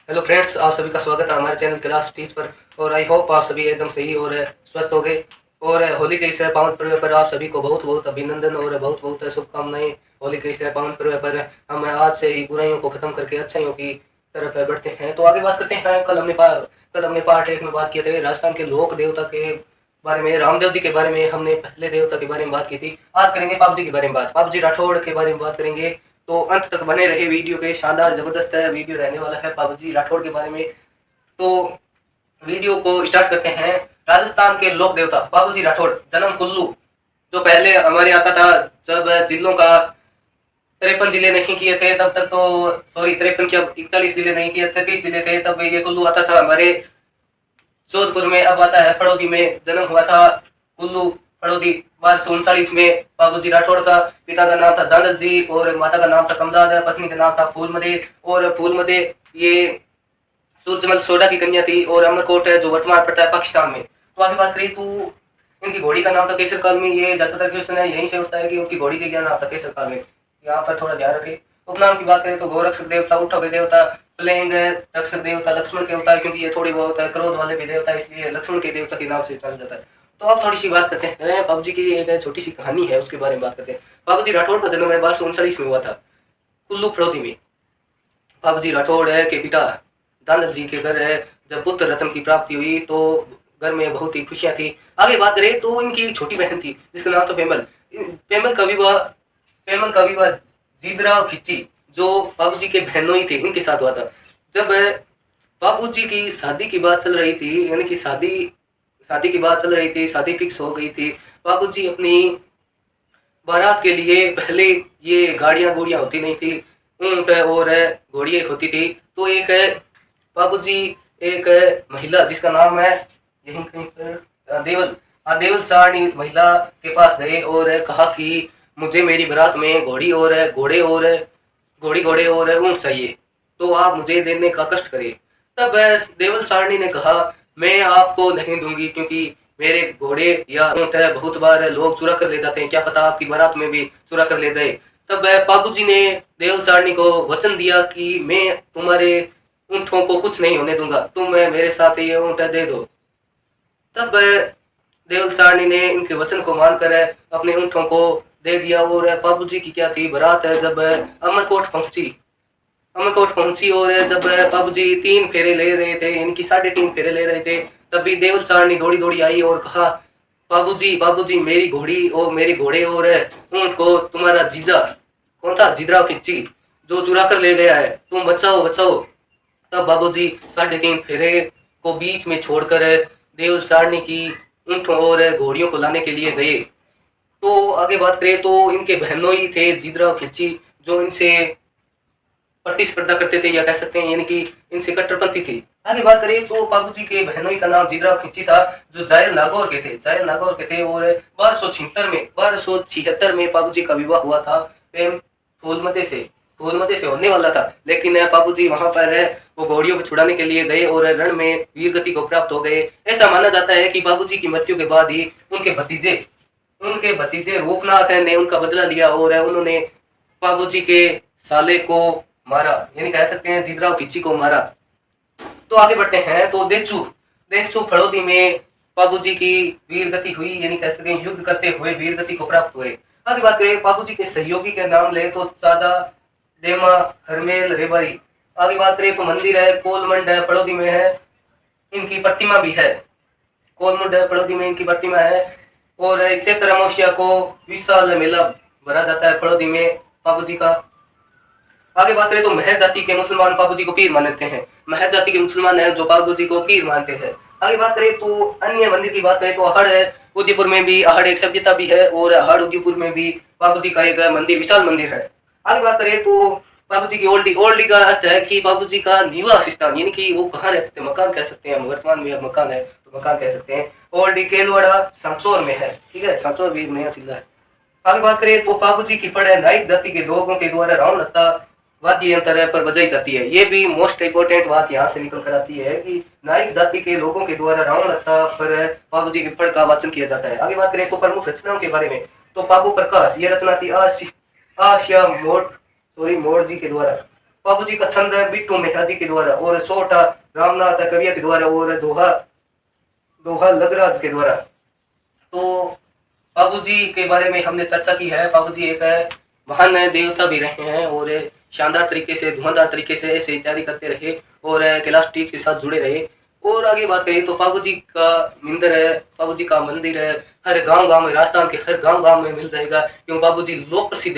Hello friends, आप सभी का स्वागत है हमारे चैनल क्लास टीच पर। और आई होप आप सभी एकदम सही और स्वस्थ हो गए। और होली के इस पावन पर्व पर आप सभी को बहुत बहुत अभिनंदन और बहुत बहुत शुभकामनाएं। होली के इस पावन पर्व पर हम आज से ही बुराइयों को खत्म करके अच्छाइयों की तरफ बढ़ते हैं। तो आगे बात करते हैं। कल हमने पार्ट 1 में बात किए थे राजस्थान के लोक देवता के बारे में, रामदेव जी के बारे में। हमने पहले देवता के बारे में बात की थी। आज करेंगे बाबू जी के बारे में बात, बाबू जी राठौड़ के बारे में बात करेंगे। तो अंत तक बने रहे वीडियो के, शानदार जबरदस्त वीडियो रहने वाला है बाबू जी राठौड़ के बारे में। तो वीडियो को स्टार्ट करते हैं। राजस्थान के लोक देवता बाबू जी राठौड़, जन्म कुल्लू। जो पहले हमारे आता था, जब जिलों का 53 जिले नहीं किए थे तब तक, तो सॉरी 53 क्या 41 जिले नहीं किए, 33 जिले थे तब ये कुल्लू आता था हमारे जोधपुर में। अब आता है फड़ौदी में। जन्म हुआ था कुल्लू फड़ौदी 1239 में। बाबूजी राठौड़ का पिता का नाम था दानल जी और माता का नाम था कमलाद, पत्नी का नाम था फूलमदे। और फूलमदे ये सूरजमल सोडा की कन्या थी। और अमरकोट है जो वर्तमान पड़ता है पाकिस्तान में। तो आगे बात करें तो इनकी घोड़ी का नाम था केसर कालमी। ये ज्यादातर क्वेश्चन है यहीं से उठता है कि उनकी घोड़ी के क्या नाम था, केसर कालमी। यहाँ पर थोड़ा ध्यान रखें। उपनाम की बात करें तो गोरक्षक देवता, उठो के देवता, प्लेंग रक्षक देवता, लक्ष्मण के अवतार, क्योंकि ये थोड़ी बहुत क्रोध वाले भी देवता है इसलिए लक्ष्मण के देवता के नाम से जाना जाता है। तो अब थोड़ी सी बात करते हैं बाबूजी की। एक छोटी सी कहानी है उसके बारे में बात करते हैं। बाबूजी राठौड़ का जन्म है 1239 में हुआ था कुल्लू फड़ौदी में। बाबूजी राठौड़ है के पिता दानल जी के घर है जब पुत्र रत्न की प्राप्ति हुई तो घर में बहुत ही खुशियां थी। आगे बात करें तो इनकी एक छोटी बहन थी जिसका नाम था पेमल। पेमल का विवाह जीतराव खिच्ची जो बाबूजी के बहनोई थे इनके साथ हुआ था। जब बाबूजी की शादी की बात चल रही थी, यानी कि शादी शादी की बात चल रही थी, शादी फिक्स हो गई थी। बाबूजी अपनी बारात के लिए पहले, ये गाड़ियां गुड़ियां होती नहीं थी, ऊंट और घोड़ियां होती थी। तो एक बाबूजी एक महिला जिसका नाम है यहीं कहीं पर देवल सारणी महिला के पास गए और कहा कि मुझे मेरी बारात में घोड़े और ऊंट चाहिए, तो आप मुझे देने का कष्ट करें। तब देवल सारणी ने कहा मैं आपको नहीं दूंगी, क्योंकि मेरे घोड़े या ऊंट है बहुत बार लोग चुरा कर ले जाते हैं, क्या पता आपकी बारात में भी चुरा कर ले जाए। तब बाबूजी ने देवल सारणी को वचन दिया कि मैं तुम्हारे ऊंटों को कुछ नहीं होने दूंगा, तुम मेरे साथ ये ऊंट दे दो। तब देवल सारणी ने इनके वचन को मानकर अपने ऊंटों को दे दिया। और बाबूजी की क्या थी बारात है जब अमरकोट पहुंची और जब बाबूजी 3 फेरे ले रहे थे, इनकी 3.5 फेरे ले रहे थे, तभी देवल सारणी दौड़ी दौड़ी आई और कहा बाबूजी बाबूजी मेरी घोड़ी और मेरे घोड़े और ऊंट को तुम्हारा जीजा कौन था, जिद्राव खिच्ची, जो चुरा कर ले गया है, तुम बचाओ बचाओ। तब बाबूजी 3.5 फेरे को बीच में छोड़कर देवल सारणी की ऊंटों और घोड़ियों को लाने के लिए गए। तो आगे बात करें तो इनके बहनोई थे जिद्राव खिच्ची जो इनसे प्रतिस्पर्धा करते थे, या कह सकते हैं यानी कि इनसे कट्टरपंथी थी। आगे बात करें तो बाबूजी के बहनोई का नाम जिद्राव खिच्ची था जो जायल नागौर के थे। और 1276 में बाबूजी का विवाह हुआ था प्रेम फूलमदे से होने वाला था, लेकिन बाबूजी वहां पर वो घोड़ियों को छुड़ाने के लिए गए और रण में वीरगति को प्राप्त हो गए। ऐसा माना जाता है कि बाबूजी की मृत्यु के बाद ही उनके भतीजे रूपनाथ ने उनका बदला लिया और उन्होंने बाबूजी के साले को मारा, यानी कह सकते हैं जिद्राव खिच्ची को मारा। तो आगे बढ़ते हैं। तो देचू फड़ौदी में बाबूजी की वीर गति हुई, यानी कह सकते हैं युद्ध करते हुए वीर गति को प्राप्त हुए। आगे बात करें बाबूजी के सहयोगी के नाम ले तो सादा डेमा हरमेल रेबारी। आगे बात करें तो मंदिर है कोलमंड है फड़ौदी में है, इनकी प्रतिमा भी है। कोलमंड है फड़ौदी में इनकी प्रतिमा है। और चैत्र अमावस्या को विशाल मेला भरा जाता है फड़ौदी में बाबूजी का। आगे बात करें तो महर जाति के मुसलमान बाबूजी को पीर मानते हैं। महर जाति के मुसलमान है जो बाबूजी को पीर मानते हैं। आगे बात करें तो अन्य मंदिर की बात करें तो अहड़ है उदयपुर में भी, अहड़ एक सभ्यता भी है और अहड़ उदयपुर में भी बाबूजी का एक मंदिर, विशाल मंदिर है। आगे बात करें तो बाबूजी की ओल्डी का अर्थ है कि बाबूजी का निवास स्थान, यानी कि वो कहाँ रहते थे, मकान कह सकते हैं। वर्तमान में अब मकान है तो मकान कह सकते हैं। ओल्डी केलवाड़ा सांचौर में है, ठीक है, सांचौर भी एक नया जिला है। आगे बात करें तो बाबूजी की पढ़ाई नाइक जाति के लोगों के द्वारा रावण हत्या वाद्य यंत्र पर बजाई जाती है। ये भी मोस्ट इंपोर्टेंट बात यहाँ से निकल कर आती है कि नाइक जाति के लोगों के द्वारा रावण हत्या पर बाबूजी के पढ़ का वाचन किया जाता है। आगे बात करें तो प्रमुख रचनाओं के बारे में तो बाबू प्रकाश, ये रचना थी आशिया मोड़ जी के द्वारा। बाबू जी का छंद है बिट्टू मेहरा जी के द्वारा, और सोटा रामनाथ कविया के द्वारा, और दोहा दोहा लगराज के द्वारा। तो बाबू जी के बारे में हमने चर्चा की है। बाबू जी एक महान देवता भी रहे हैं, और शानदार तरीके से, धुआंधार तरीके से ऐसे इत्यादि करते रहे, और कैलाश टीच के साथ जुड़े रहे। और आगे बात करें तो बाबू जी का मंदिर है, बाबू जी का मंदिर है, हर गांव गांव में, राजस्थान के हर गांव गांव में मिल जाएगा, क्योंकि बाबू जी लोक प्रसिद्ध